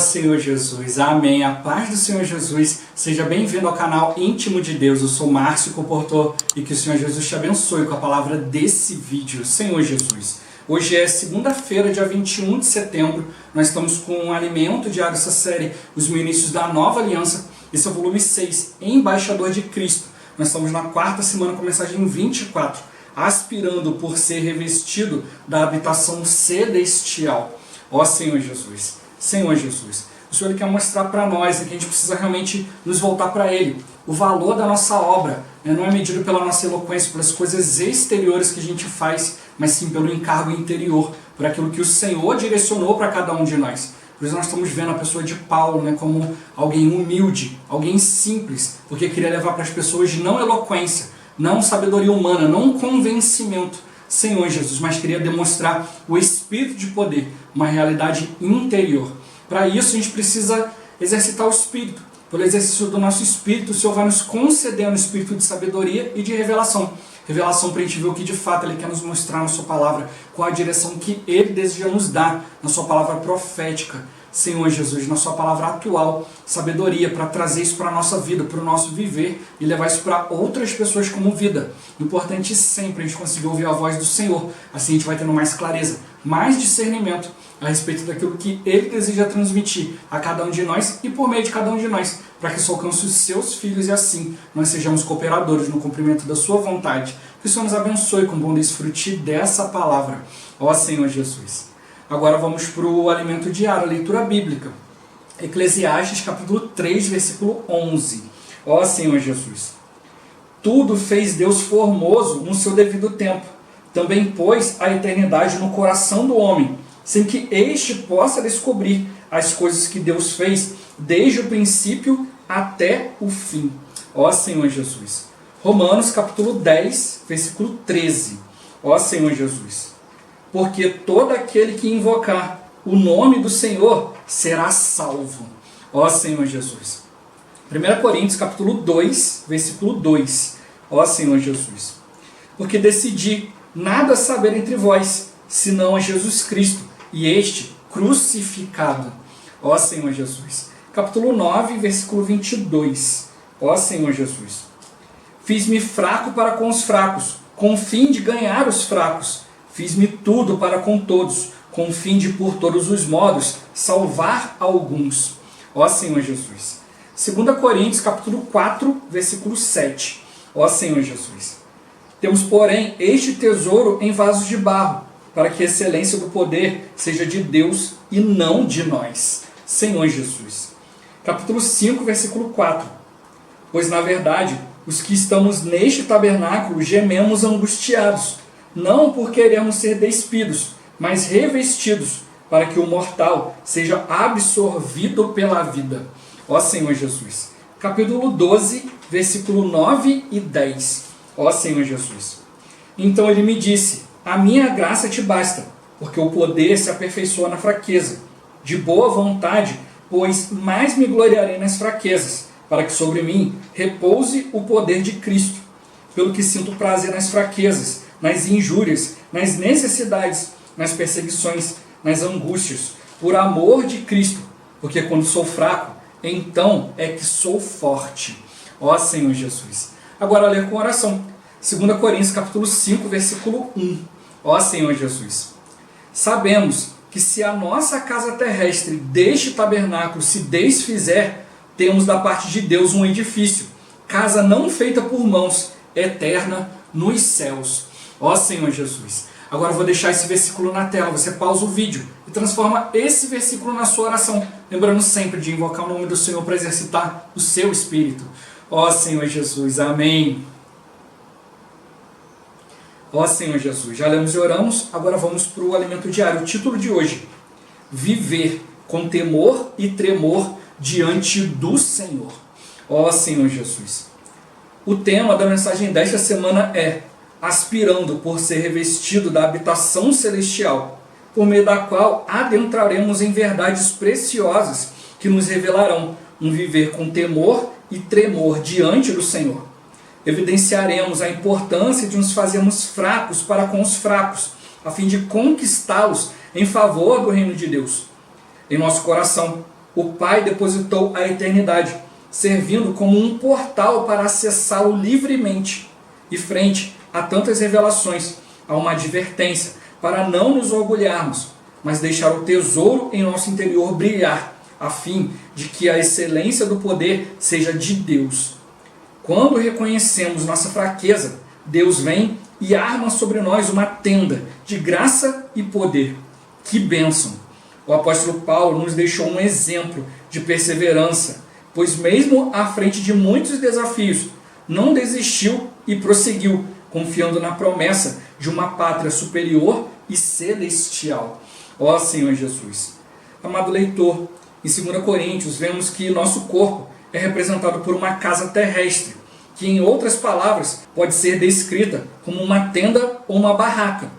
Senhor Jesus, amém. A paz do Senhor Jesus, seja bem-vindo ao canal Íntimo de Deus. Eu sou Márcio Comportor e que o Senhor Jesus te abençoe com a palavra desse vídeo. Senhor Jesus, hoje é segunda-feira, dia 21 de setembro. Nós estamos com um alimento diário dessa série, Os Ministros da Nova Aliança. Esse é o volume 6, Embaixador de Cristo. Nós estamos na quarta semana com a mensagem 24, aspirando por ser revestido da habitação celestial. Ó Senhor Jesus, Senhor Jesus, o Senhor quer mostrar para nós que a gente precisa realmente nos voltar para Ele. O valor da nossa obra não é medido pela nossa eloquência, pelas coisas exteriores que a gente faz, mas sim pelo encargo interior, por aquilo que o Senhor direcionou para cada um de nós. Por isso nós estamos vendo a pessoa de Paulo como alguém humilde, alguém simples, porque queria levar para as pessoas não eloquência, não sabedoria humana, não convencimento, Senhor Jesus, mas queria demonstrar o espírito de poder, uma realidade interior. Para isso a gente precisa exercitar o espírito. Pelo exercício do nosso espírito, o Senhor vai nos conceder um espírito de sabedoria e de revelação. Revelação para a gente ver o que de fato Ele quer nos mostrar na sua palavra, qual a direção que Ele deseja nos dar na sua palavra profética. Senhor Jesus, na sua palavra atual, sabedoria para trazer isso para a nossa vida, para o nosso viver e levar isso para outras pessoas como vida. Importante sempre a gente conseguir ouvir a voz do Senhor, assim a gente vai tendo mais clareza, mais discernimento a respeito daquilo que Ele deseja transmitir a cada um de nós e por meio de cada um de nós, para que isso alcance os seus filhos e assim nós sejamos cooperadores no cumprimento da sua vontade. Que o Senhor nos abençoe com bom desfrute dessa palavra. Ó Senhor Jesus. Agora vamos para o alimento diário, a leitura bíblica. Eclesiastes capítulo 3, versículo 11. Ó Senhor Jesus. Tudo fez Deus formoso no seu devido tempo. Também pôs a eternidade no coração do homem, sem que este possa descobrir as coisas que Deus fez desde o princípio até o fim. Ó Senhor Jesus. Romanos capítulo 10, versículo 13. Ó Senhor Jesus. Porque todo aquele que invocar o nome do Senhor será salvo. Ó Senhor Jesus. 1 Coríntios capítulo 2, versículo 2. Ó Senhor Jesus. Porque decidi nada saber entre vós, senão a Jesus Cristo, e este crucificado. Ó Senhor Jesus. Capítulo 9, versículo 22. Ó Senhor Jesus. Fiz-me fraco para com os fracos, com o fim de ganhar os fracos. Fiz-me tudo para com todos, com o fim de, por todos os modos, salvar alguns. Ó Senhor Jesus. 2 Coríntios, capítulo 4, versículo 7. Ó Senhor Jesus. Temos, porém, este tesouro em vasos de barro, para que a excelência do poder seja de Deus e não de nós. Senhor Jesus. Capítulo 5, versículo 4. Pois, na verdade, os que estamos neste tabernáculo gememos angustiados, não por querermos ser despidos, mas revestidos, para que o mortal seja absorvido pela vida. Ó Senhor Jesus. Capítulo 12, versículo 9 e 10. Ó Senhor Jesus. Então ele me disse, a minha graça te basta, porque o poder se aperfeiçoa na fraqueza. De boa vontade, pois mais me gloriarei nas fraquezas, para que sobre mim repouse o poder de Cristo. Pelo que sinto prazer nas fraquezas, nas injúrias, nas necessidades, nas perseguições, nas angústias, por amor de Cristo, porque quando sou fraco, então é que sou forte. Ó Senhor Jesus. Agora ler com oração. 2 Coríntios capítulo 5, versículo 1. Ó Senhor Jesus. Sabemos que se a nossa casa terrestre deste tabernáculo se desfizer, temos da parte de Deus um edifício, casa não feita por mãos, eterna nos céus. Ó Senhor Jesus. Agora eu vou deixar esse versículo na tela. Você pausa o vídeo e transforma esse versículo na sua oração. Lembrando sempre de invocar o nome do Senhor para exercitar o seu espírito. Ó Senhor Jesus. Amém. Ó Senhor Jesus. Já lemos e oramos. Agora vamos para o alimento diário. O título de hoje. Viver com temor e tremor diante do Senhor. Ó Senhor Jesus. O tema da mensagem desta semana é aspirando por ser revestido da habitação celestial, por meio da qual adentraremos em verdades preciosas que nos revelarão um viver com temor e tremor diante do Senhor. Evidenciaremos a importância de nos fazermos fracos para com os fracos, a fim de conquistá-los em favor do reino de Deus. Em nosso coração, o Pai depositou a eternidade, servindo como um portal para acessá-lo livremente. E frente a tantas revelações, há uma advertência para não nos orgulharmos, mas deixar o tesouro em nosso interior brilhar, a fim de que a excelência do poder seja de Deus. Quando reconhecemos nossa fraqueza, Deus vem e arma sobre nós uma tenda de graça e poder. Que bênção! O apóstolo Paulo nos deixou um exemplo de perseverança, pois mesmo à frente de muitos desafios, não desistiu e prosseguiu, confiando na promessa de uma pátria superior e celestial. Ó Senhor Jesus! Amado leitor, em 2 Coríntios vemos que nosso corpo é representado por uma casa terrestre, que em outras palavras pode ser descrita como uma tenda ou uma barraca.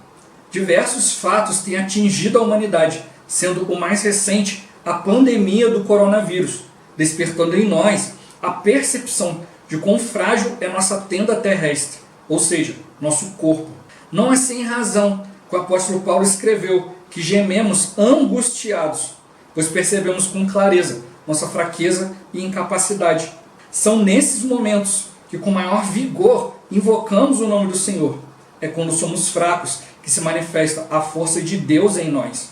Diversos fatos têm atingido a humanidade, sendo o mais recente a pandemia do coronavírus, despertando em nós a percepção de quão frágil é nossa tenda terrestre, ou seja, nosso corpo. Não é sem razão que o apóstolo Paulo escreveu que gememos angustiados, pois percebemos com clareza nossa fraqueza e incapacidade. São nesses momentos que com maior vigor invocamos o nome do Senhor. É quando somos fracos que se manifesta a força de Deus em nós.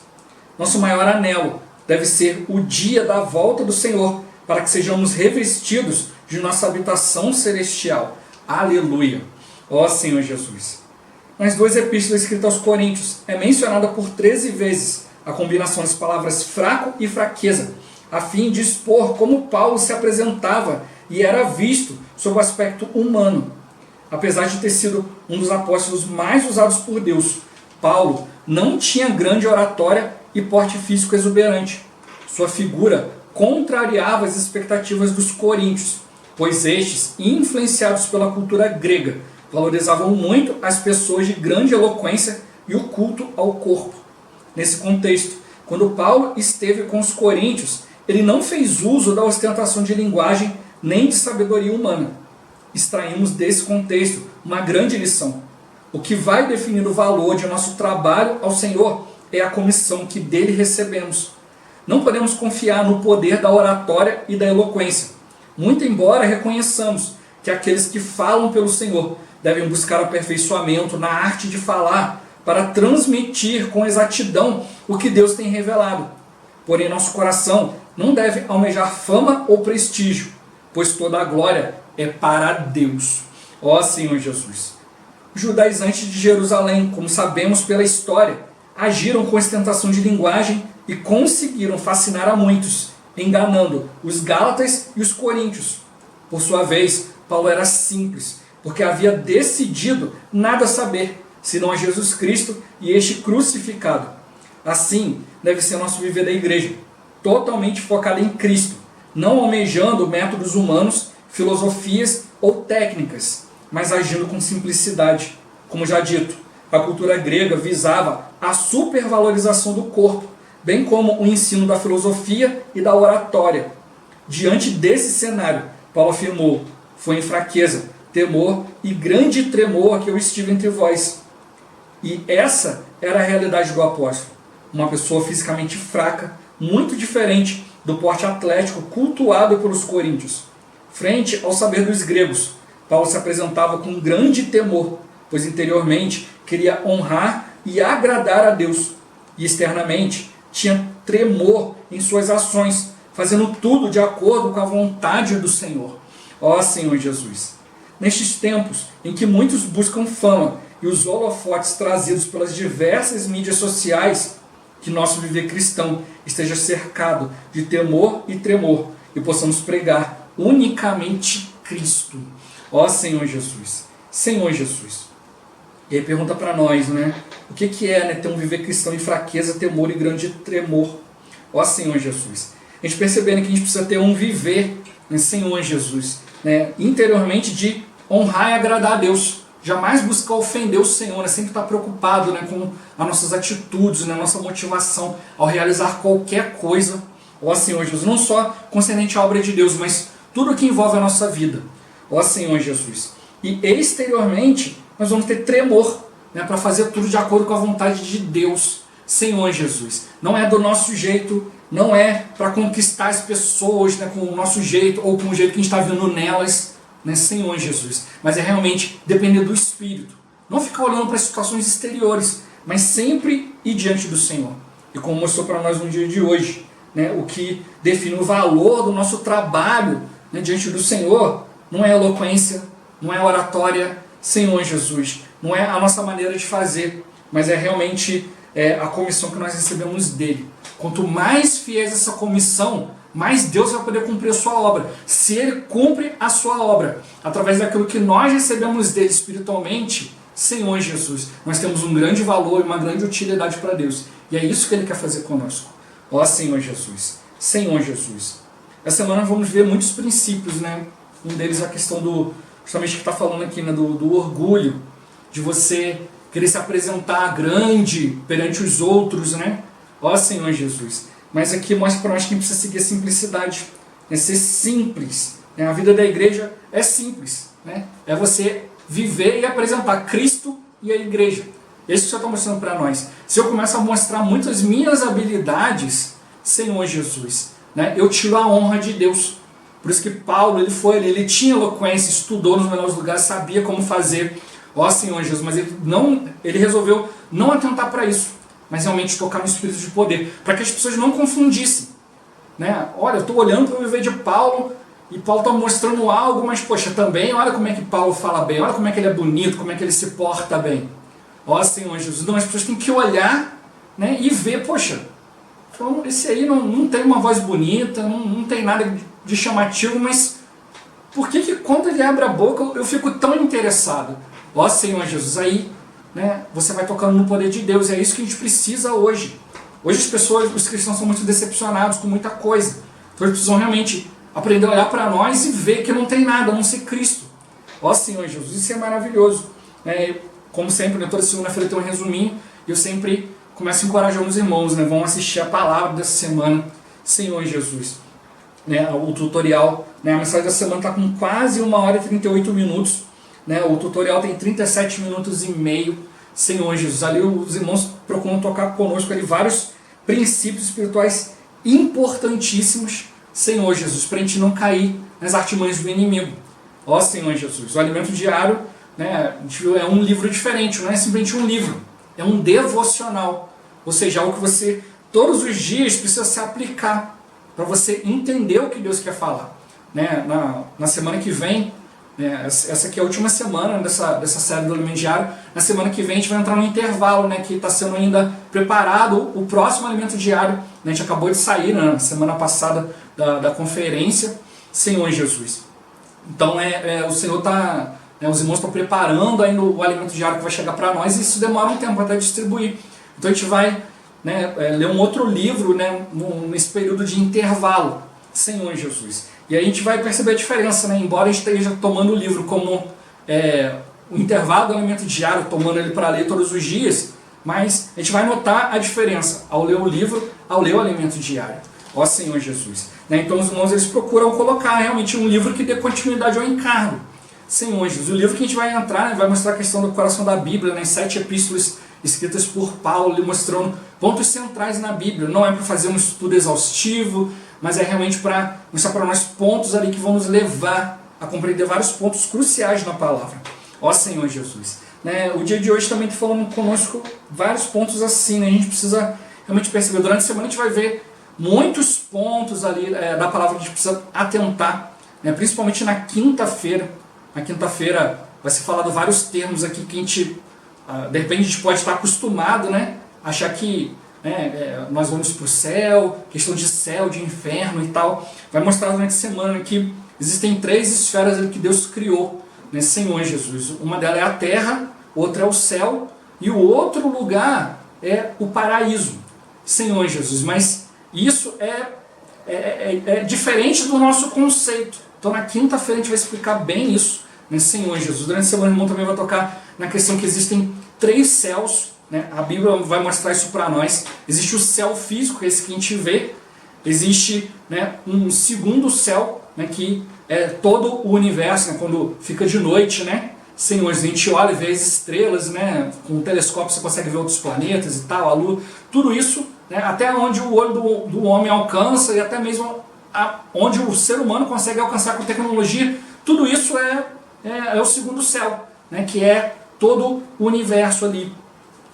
Nosso maior anelo deve ser o dia da volta do Senhor, para que sejamos revestidos de nossa habitação celestial. Aleluia! Ó Senhor Jesus! Nas 2 epístolas escritas aos Coríntios, é mencionada por 13 vezes a combinação das palavras fraco e fraqueza, a fim de expor como Paulo se apresentava e era visto sob o aspecto humano. Apesar de ter sido um dos apóstolos mais usados por Deus, Paulo não tinha grande oratória e porte físico exuberante. Sua figura contrariava as expectativas dos coríntios, pois estes, influenciados pela cultura grega, valorizavam muito as pessoas de grande eloquência e o culto ao corpo. Nesse contexto, quando Paulo esteve com os coríntios, ele não fez uso da ostentação de linguagem nem de sabedoria humana. Extraímos desse contexto uma grande lição. O que vai definir o valor de nosso trabalho ao Senhor é a comissão que dele recebemos. Não podemos confiar no poder da oratória e da eloquência, muito embora reconheçamos que aqueles que falam pelo Senhor devem buscar aperfeiçoamento na arte de falar para transmitir com exatidão o que Deus tem revelado. Porém, nosso coração não deve almejar fama ou prestígio, pois toda a glória é para Deus. Ó Senhor Jesus! Os judaizantes de Jerusalém, como sabemos pela história, agiram com ostentação de linguagem e conseguiram fascinar a muitos, enganando os gálatas e os coríntios. Por sua vez, Paulo era simples, porque havia decidido nada saber, senão a Jesus Cristo e este crucificado. Assim, deve ser nosso viver da igreja, totalmente focado em Cristo, não almejando métodos humanos, filosofias ou técnicas, mas agindo com simplicidade. Como já dito, a cultura grega visava a supervalorização do corpo, bem como o ensino da filosofia e da oratória. Diante desse cenário, Paulo afirmou: foi em fraqueza, temor e grande tremor que eu estive entre vós. E essa era a realidade do apóstolo. Uma pessoa fisicamente fraca, muito diferente do porte atlético cultuado pelos coríntios. Frente ao saber dos gregos, Paulo se apresentava com grande temor, pois interiormente queria honrar e agradar a Deus, e externamente tinha tremor em suas ações, fazendo tudo de acordo com a vontade do Senhor. Ó Senhor Jesus! Nestes tempos em que muitos buscam fama e os holofotes trazidos pelas diversas mídias sociais, que nosso viver cristão esteja cercado de temor e tremor e possamos pregar unicamente Cristo. Ó Senhor Jesus! Senhor Jesus! E aí pergunta para nós, né? O que é, né, ter um viver cristão em fraqueza, temor e grande tremor? Ó Senhor Jesus! A gente percebendo que a gente precisa ter um viver, né, Senhor Jesus, né, interiormente de honrar e agradar a Deus. Jamais buscar ofender o Senhor, né? Sempre estar preocupado, né, com as nossas atitudes, né, a nossa motivação ao realizar qualquer coisa. Ó Senhor Jesus, não só concernente à obra de Deus, mas tudo que envolve a nossa vida. Ó Senhor Jesus. E exteriormente nós vamos ter tremor, né, para fazer tudo de acordo com a vontade de Deus. Senhor Jesus. Não é do nosso jeito, não é para conquistar as pessoas, né, com o nosso jeito ou com o jeito que a gente está vendo nelas, né, Senhor Jesus. Mas é realmente depender do Espírito. Não ficar olhando para as situações exteriores, mas sempre ir diante do Senhor. E como mostrou para nós no dia de hoje, né, o que define o valor do nosso trabalho, né, diante do Senhor não é eloquência, não é oratória, Senhor Jesus. Não é a nossa maneira de fazer, mas é realmente a comissão que nós recebemos dele. Quanto mais fiéis essa comissão, mais Deus vai poder cumprir a sua obra. Se ele cumpre a sua obra através daquilo que nós recebemos dele espiritualmente, Senhor Jesus, nós temos um grande valor e uma grande utilidade para Deus. E é isso que ele quer fazer conosco. Ó Senhor Jesus, Senhor Jesus. Essa semana vamos ver muitos princípios, né? Um deles é a questão do, justamente que está falando aqui, né? do orgulho, de você querer se apresentar grande perante os outros, né? Ó Senhor Jesus. Mas aqui mostra para nós que a gente precisa seguir a simplicidade, né? Ser simples. Né? A vida da igreja é simples, né? É você viver e apresentar Cristo e a igreja. Isso que o Senhor está mostrando para nós. Se eu começo a mostrar muitas minhas habilidades, Senhor Jesus, né? Eu tiro a honra de Deus. Por isso que Paulo, ele tinha eloquência, estudou nos melhores lugares, sabia como fazer. Ó Senhor Jesus, mas ele resolveu não atentar para isso, mas realmente tocar no espírito de poder, para que as pessoas não confundissem. Né? Olha, eu estou olhando para o viver de Paulo, e Paulo está mostrando algo, mas poxa, também olha como é que Paulo fala bem, olha como é que ele é bonito, como é que ele se porta bem. Ó Senhor Jesus, então as pessoas têm que olhar, né, e ver, poxa, então esse aí não tem uma voz bonita, não tem nada de chamativo, mas por que quando ele abre a boca eu fico tão interessado? Ó Senhor Jesus, aí, né, você vai tocando no poder de Deus, e é isso que a gente precisa hoje. Hoje as pessoas, os cristãos são muito decepcionados com muita coisa, então eles precisam realmente aprender a olhar para nós e ver que não tem nada a não ser Cristo. Ó Senhor Jesus, isso é maravilhoso. Como sempre, né, toda segunda-feira tem um resuminho, e eu sempre começo encorajando os irmãos, né, vão assistir a palavra dessa semana, Senhor Jesus. Né, o tutorial, né, a mensagem da semana está com quase 1h e 38 minutos. Né, o tutorial tem 37 minutos e meio, Senhor Jesus. Ali os irmãos procuram tocar conosco ali vários princípios espirituais importantíssimos, Senhor Jesus, para a gente não cair nas artimanhas do inimigo. Ó Senhor Jesus, o alimento diário, né, a gente viu, é um livro diferente, não é simplesmente um livro, é um devocional. Ou seja, algo que você todos os dias precisa se aplicar para você entender o que Deus quer falar. Né, na semana que vem, essa aqui é a última semana dessa série do alimento diário. Na semana que vem a gente vai entrar no intervalo, né, que está sendo ainda preparado o próximo alimento diário. Né, a gente acabou de sair na semana passada da conferência, Senhor Jesus. Então o Senhor está, né, os irmãos estão preparando ainda o alimento diário que vai chegar para nós, e isso demora um tempo até distribuir. Então a gente vai, né, ler um outro livro, né, nesse período de intervalo, Senhor Jesus. E aí a gente vai perceber a diferença, né? Embora a gente esteja tomando o livro como o intervalo do alimento diário, tomando ele para ler todos os dias, mas a gente vai notar a diferença ao ler o livro, ao ler o alimento diário. Ó Senhor Jesus. Né? Então os irmãos eles procuram colocar realmente um livro que dê continuidade ao encargo. Senhor Jesus. O livro que a gente vai entrar, né, vai mostrar a questão do coração da Bíblia, né? 7 epístolas escritas por Paulo, ele mostrando pontos centrais na Bíblia. Não é para fazer um estudo exaustivo, mas é realmente para mostrar para nós pontos ali que vão nos levar a compreender vários pontos cruciais na palavra. Ó Senhor Jesus. Né? O dia de hoje também está falando conosco vários pontos assim, né? A gente precisa realmente perceber. Durante a semana a gente vai ver muitos pontos ali da palavra que a gente precisa atentar, né? Principalmente na quinta-feira. Na quinta-feira vai ser falado vários termos aqui que a gente, de repente a gente pode estar acostumado, né? Achar que nós vamos para o céu, questão de céu, de inferno e tal. Vai mostrar durante a semana que existem 3 esferas que Deus criou, né, Senhor Jesus. Uma delas é a terra, outra é o céu, e o outro lugar é o paraíso, Senhor Jesus. Mas isso é diferente do nosso conceito. Então na quinta-feira a gente vai explicar bem isso, né, Senhor Jesus. Durante a semana o irmão também vai tocar na questão que existem 3 céus. Né? A Bíblia vai mostrar isso para nós. Existe o céu físico, esse que a gente vê. Existe, né, um segundo céu, né, que é todo o universo, né, quando fica de noite, né? Senhor, a gente olha e vê as estrelas, né? Com um telescópio você consegue ver outros planetas e tal, a Lua, tudo isso, né? Até onde o olho do homem alcança e até mesmo onde o ser humano consegue alcançar com tecnologia, tudo isso é o segundo céu, né? Que é todo o universo ali.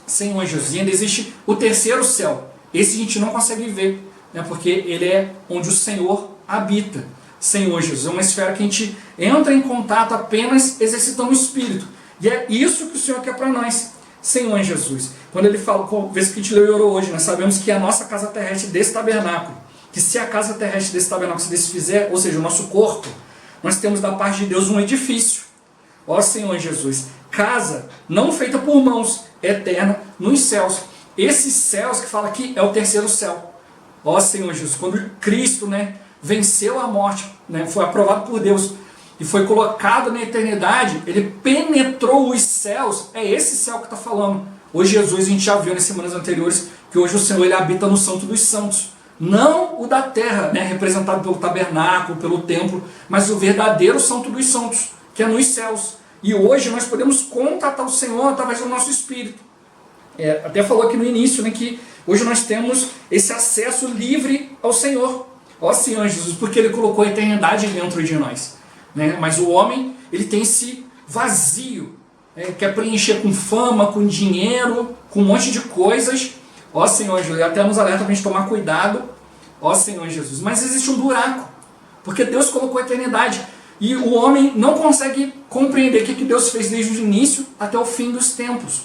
Senhor Jesus, e ainda existe o terceiro céu. Esse a gente não consegue ver, né? Porque ele é onde o Senhor habita. Senhor Jesus, é uma esfera que a gente entra em contato apenas exercitando o Espírito. E é isso que o Senhor quer para nós. Senhor Jesus, quando ele fala, com a vez que a gente leu e orou hoje, nós sabemos que a nossa casa terrestre desse tabernáculo, que se a casa terrestre desse tabernáculo se desfizer, ou seja, o nosso corpo, nós temos da parte de Deus um edifício. Ó Senhor Jesus, casa não feita por mãos, eterna nos céus. Esses céus que fala aqui é o terceiro céu. Ó Senhor Jesus, quando Cristo, né, venceu a morte, né, foi aprovado por Deus e foi colocado na eternidade, ele penetrou os céus. É esse céu que está falando. Hoje Jesus, a gente já viu nas semanas anteriores que hoje o Senhor ele habita no Santo dos Santos. Não o da terra, né, representado pelo tabernáculo, pelo templo, mas o verdadeiro Santo dos Santos, que é nos céus. E hoje nós podemos contatar o Senhor através do nosso Espírito. Até falou aqui no início, né, que hoje nós temos esse acesso livre ao Senhor. Ó Senhor Jesus, porque Ele colocou a eternidade dentro de nós. Né? Mas o homem, ele tem esse vazio, quer preencher com fama, com dinheiro, com um monte de coisas. Ó Senhor Jesus, até nos alerta para a gente tomar cuidado. Ó Senhor Jesus, mas existe um buraco, porque Deus colocou a eternidade. E o homem não consegue compreender o que Deus fez desde o início até o fim dos tempos.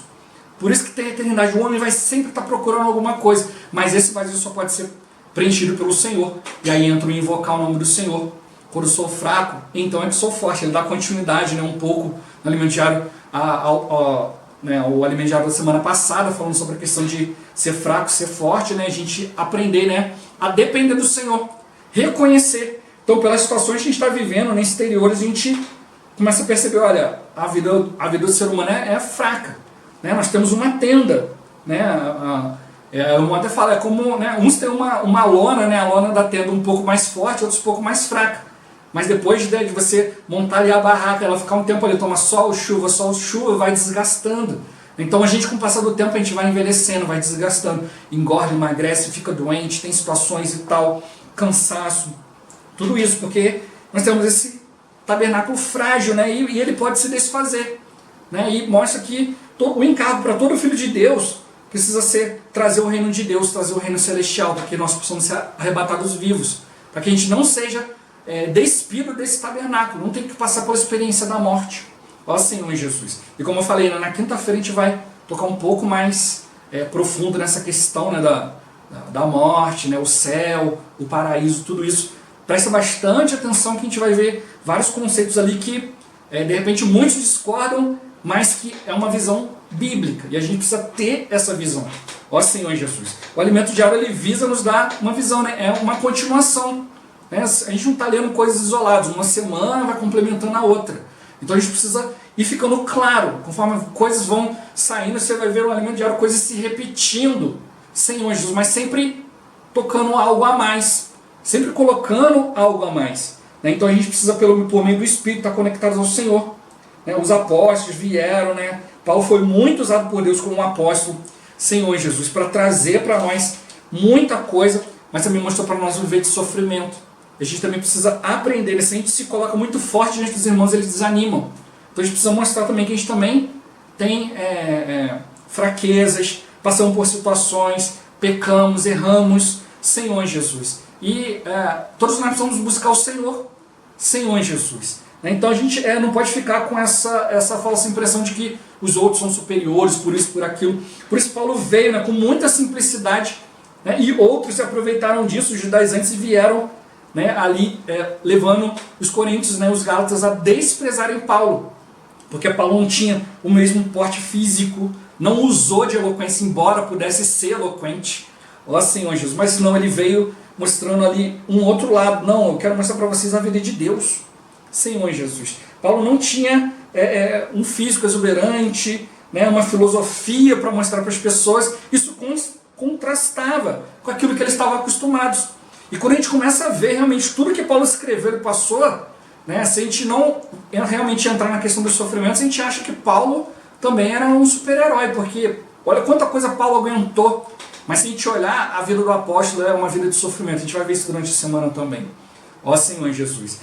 Por isso que tem a eternidade. O homem vai sempre estar procurando alguma coisa. Mas esse vazio só pode ser preenchido pelo Senhor. E aí entro em invocar o nome do Senhor. Quando eu sou fraco, então é que sou forte. Ele dá continuidade, né, um pouco no alimento diário, o alimento diário da semana passada, falando sobre a questão de ser fraco, ser forte, né, a gente aprender, né, a depender do Senhor. Reconhecer. Então, pelas situações que a gente está vivendo, né, exteriores, a gente começa a perceber, olha, a vida do ser humano é fraca. Né? Nós temos uma tenda. Né? Eu até falo, é como, né, uns têm uma lona, né, a lona da tenda um pouco mais forte, outros um pouco mais fraca. Mas depois de você montar ali a barraca, ela ficar um tempo ali, toma sol, chuva, vai desgastando. Então a gente, com o passar do tempo, a gente vai envelhecendo, vai desgastando. Engorda, emagrece, fica doente, tem situações e tal, cansaço. Tudo isso porque nós temos esse tabernáculo frágil, né? E ele pode se desfazer. Né? E mostra que o encargo para todo filho de Deus precisa ser trazer o reino de Deus, trazer o reino celestial, para que nós possamos ser arrebatados vivos. Para que a gente não seja despido desse tabernáculo, não tem que passar pela experiência da morte. Ó Senhor Jesus. E como eu falei, na quinta-feira a gente vai tocar um pouco mais profundo nessa questão, né, da morte, né, o céu, o paraíso, tudo isso. Presta bastante atenção que a gente vai ver vários conceitos ali que, de repente, muitos discordam, mas que é uma visão bíblica. E a gente precisa ter essa visão. Ó Senhor Jesus. O alimento diário, ele visa nos dar uma visão, né? É uma continuação. Né? A gente não está lendo coisas isoladas. Uma semana vai complementando a outra. Então a gente precisa ir ficando claro. Conforme coisas vão saindo, você vai ver o alimento diário, coisas se repetindo. Senhor Jesus, mas sempre tocando algo a mais. Sempre colocando algo a mais. Né? Então a gente precisa, por meio do Espírito, estar conectados ao Senhor. Né? Os apóstolos vieram, né? Paulo foi muito usado por Deus como um apóstolo, Senhor Jesus, para trazer para nós muita coisa, mas também mostrou para nós viver de sofrimento. A gente também precisa aprender, né? Se a gente se coloca muito forte diante dos irmãos, eles desanimam. Então a gente precisa mostrar também que a gente também tem fraquezas, passamos por situações, pecamos, erramos, Senhor Jesus. E todos nós precisamos buscar o Senhor, Senhor Jesus. Então a gente não pode ficar com essa falsa impressão de que os outros são superiores, por isso, por aquilo. Por isso Paulo veio, né, com muita simplicidade, né, e outros se aproveitaram disso, os judaizantes, e vieram, né, ali levando os coríntios, né, os gálatas, a desprezarem Paulo. Porque Paulo não tinha o mesmo porte físico, não usou de eloquência, embora pudesse ser eloquente. Ó Senhor Jesus, mas não, ele veio mostrando ali um outro lado. Não, eu quero mostrar para vocês a vida de Deus. Senhor Jesus. Paulo não tinha um físico exuberante, né, uma filosofia para mostrar para as pessoas. Isso contrastava com aquilo que eles estavam acostumados. E quando a gente começa a ver realmente tudo que Paulo escreveu e passou, né, se a gente não realmente entrar na questão dos sofrimentos, a gente acha que Paulo também era um super-herói, porque olha quanta coisa Paulo aguentou. Mas se a gente olhar, a vida do apóstolo é uma vida de sofrimento. A gente vai ver isso durante a semana também. Ó Senhor Jesus.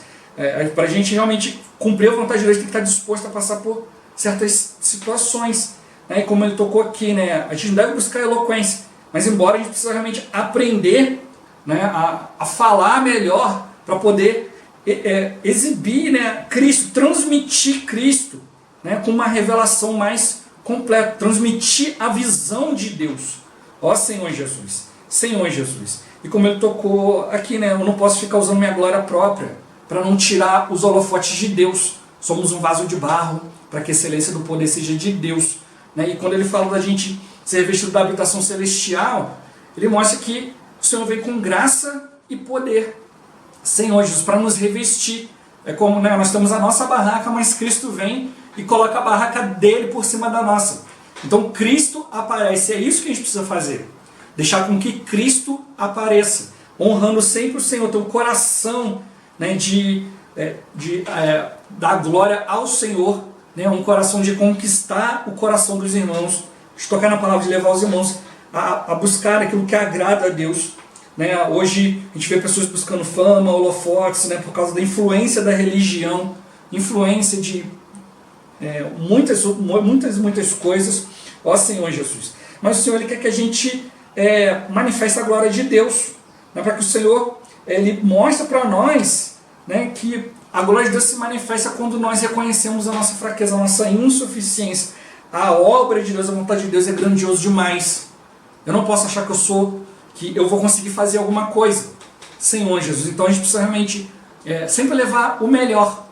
Para a gente realmente cumprir a vontade de Deus, tem que estar disposto a passar por certas situações. Né? E como ele tocou aqui, né? A gente não deve buscar eloquência. Mas embora a gente precisa realmente aprender, né, a falar melhor para poder exibir, né, Cristo, transmitir Cristo, né, com uma revelação mais completa. Transmitir a visão de Deus. Ó Senhor Jesus, Senhor Jesus. E como ele tocou aqui, né, eu não posso ficar usando minha glória própria para não tirar os holofotes de Deus. Somos um vaso de barro para que a excelência do poder seja de Deus. Né? E quando ele fala da gente ser revestido da habitação celestial, ele mostra que o Senhor vem com graça e poder. Senhor Jesus, para nos revestir. É como, né, nós temos a nossa barraca, mas Cristo vem e coloca a barraca dele por cima da nossa. Então Cristo aparece, é isso que a gente precisa fazer. Deixar com que Cristo apareça, honrando sempre o Senhor, ter um coração, né, dar glória ao Senhor, né, um coração de conquistar o coração dos irmãos, de tocar na palavra, de levar os irmãos a buscar aquilo que agrada a Deus. Né? Hoje a gente vê pessoas buscando fama, holofotes, né, por causa da influência da religião, influência de muitas coisas. Ó Senhor Jesus. Mas o Senhor, ele quer que a gente manifeste a glória de Deus, né, para que o Senhor ele mostre para nós, né, que a glória de Deus se manifesta quando nós reconhecemos a nossa fraqueza, a nossa insuficiência. A obra de Deus, a vontade de Deus é grandioso demais. Eu não posso achar que eu vou conseguir fazer alguma coisa. Senhor Jesus. Então a gente precisa realmente sempre levar o melhor.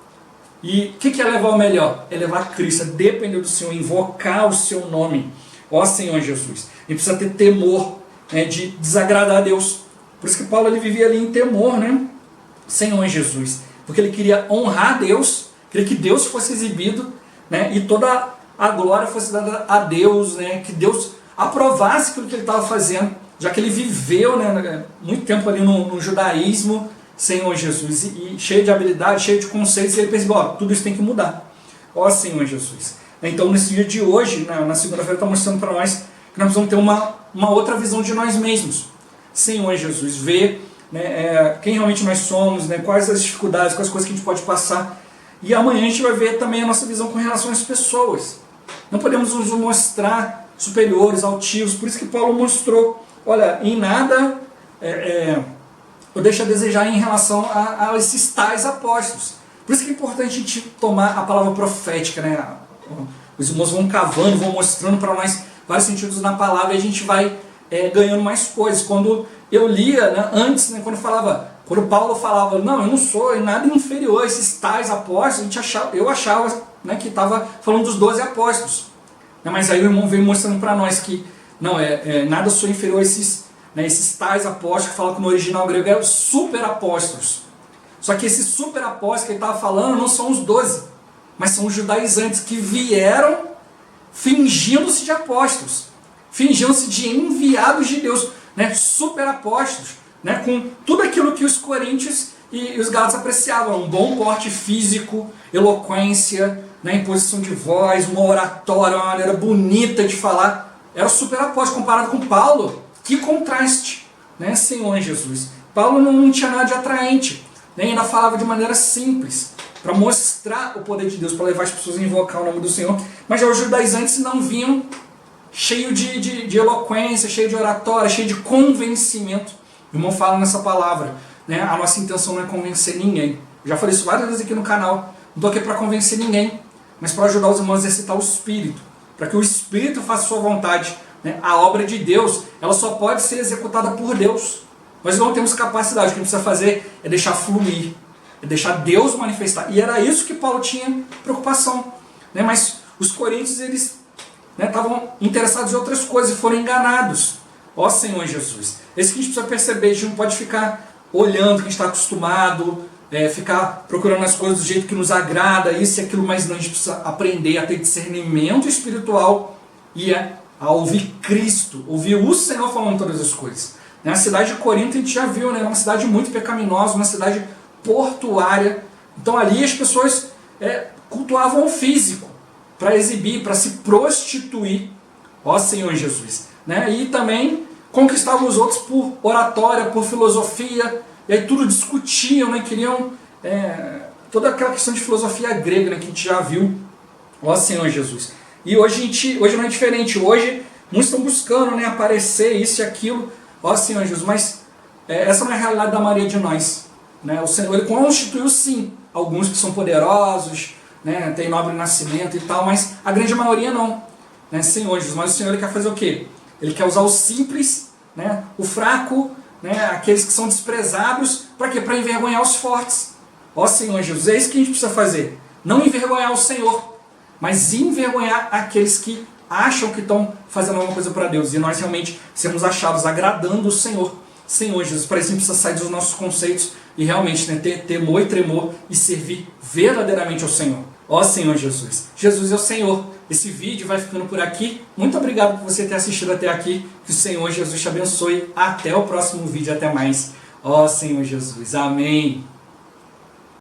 E o que é levar o melhor? É levar Cristo, é depender do Senhor, invocar o seu nome. Ó Senhor Jesus. A gente precisa ter temor, né, de desagradar a Deus. Por isso que Paulo ele vivia ali em temor, né? Senhor Jesus. Porque ele queria honrar Deus, queria que Deus fosse exibido, né, e toda a glória fosse dada a Deus, né, que Deus aprovasse aquilo que ele estava fazendo, já que ele viveu, né, muito tempo ali no judaísmo, Senhor Jesus, e cheio de habilidade, cheio de conceitos, e ele percebeu, tudo isso tem que mudar. Ó Senhor Jesus. Então nesse dia de hoje, na segunda-feira, está mostrando para nós que nós vamos ter uma outra visão de nós mesmos. Senhor Jesus, ver, né, quem realmente nós somos, né, quais as dificuldades, quais coisas que a gente pode passar. E amanhã a gente vai ver também a nossa visão com relação às pessoas. Não podemos nos mostrar superiores, altivos, por isso que Paulo mostrou, olha, em nada eu deixo a desejar em relação a esses tais apóstolos. Por isso que é importante a gente tomar a palavra profética, né? Os irmãos vão cavando, vão mostrando para nós vários sentidos na palavra e a gente vai ganhando mais coisas. Quando eu lia, né, antes, né, quando Paulo falava, não, eu não sou em nada inferior a esses tais apóstolos, eu achava, né, que estava falando dos 12 apóstolos. Mas aí o irmão veio mostrando para nós que não, nada sou inferior a esses tais apóstolos, que falam que no original grego eram super apóstolos. Só que esses super apóstolos que ele estava falando não são os 12, mas são os judaizantes que vieram fingindo-se de apóstolos, fingindo-se de enviados de Deus, né? Super apóstolos, né? Com tudo aquilo que os coríntios e os gálatas apreciavam, um bom porte físico, eloquência, né? Imposição de voz, uma oratória, uma maneira bonita de falar. Era o super apóstolo comparado com Paulo. Que contraste, né, Senhor Jesus. Paulo não tinha nada de atraente, né, ainda falava de maneira simples, para mostrar o poder de Deus, para levar as pessoas a invocar o nome do Senhor. Mas já os judaizantes não vinham cheio de eloquência, cheio de oratória, cheio de convencimento. O irmão fala nessa palavra, né, a nossa intenção não é convencer ninguém. Eu já falei isso várias vezes aqui no canal. Não estou aqui para convencer ninguém, mas para ajudar os irmãos a exercitar o Espírito, para que o Espírito faça a sua vontade. A obra de Deus, ela só pode ser executada por Deus. Nós não temos capacidade, o que a gente precisa fazer é deixar fluir, é deixar Deus manifestar. E era isso que Paulo tinha preocupação. Mas os coríntios, eles estavam interessados em outras coisas e foram enganados. Ó Senhor Jesus. É isso que a gente precisa perceber, a gente não pode ficar olhando o que a gente está acostumado, ficar procurando as coisas do jeito que nos agrada, isso e aquilo, mas não, a gente precisa aprender a ter discernimento espiritual e a ouvir Cristo, ouvir o Senhor falando todas as coisas. A cidade de Corinto a gente já viu, uma cidade muito pecaminosa, uma cidade portuária, Então ali as pessoas cultuavam o físico, para exibir, para se prostituir, ó Senhor Jesus. Né? E também conquistavam os outros por oratória, por filosofia, e aí tudo discutiam, né? Queriam toda aquela questão de filosofia grega, né? Que a gente já viu, ó Senhor Jesus. E hoje não é diferente, hoje muitos estão buscando, né, aparecer isso e aquilo, ó Senhor Jesus, mas essa não é a realidade da maioria de nós. Né? O Senhor, ele constituiu sim alguns que são poderosos, né, tem nobre nascimento e tal, mas a grande maioria não. Né, Senhor Jesus, mas o Senhor ele quer fazer o quê? Ele quer usar o simples, né, o fraco, né, aqueles que são desprezados, para quê? Para envergonhar os fortes. Ó Senhor Jesus, é isso que a gente precisa fazer. Não envergonhar o Senhor, mas envergonhar aqueles que acham que estão fazendo alguma coisa para Deus. E nós realmente sermos achados agradando o Senhor. Senhor Jesus, para isso a gente precisa sair dos nossos conceitos e realmente, né, ter temor e tremor e servir verdadeiramente ao Senhor. Ó Senhor Jesus. Jesus é o Senhor. Esse vídeo vai ficando por aqui. Muito obrigado por você ter assistido até aqui. Que o Senhor Jesus te abençoe. Até o próximo vídeo. Até mais. Ó Senhor Jesus. Amém.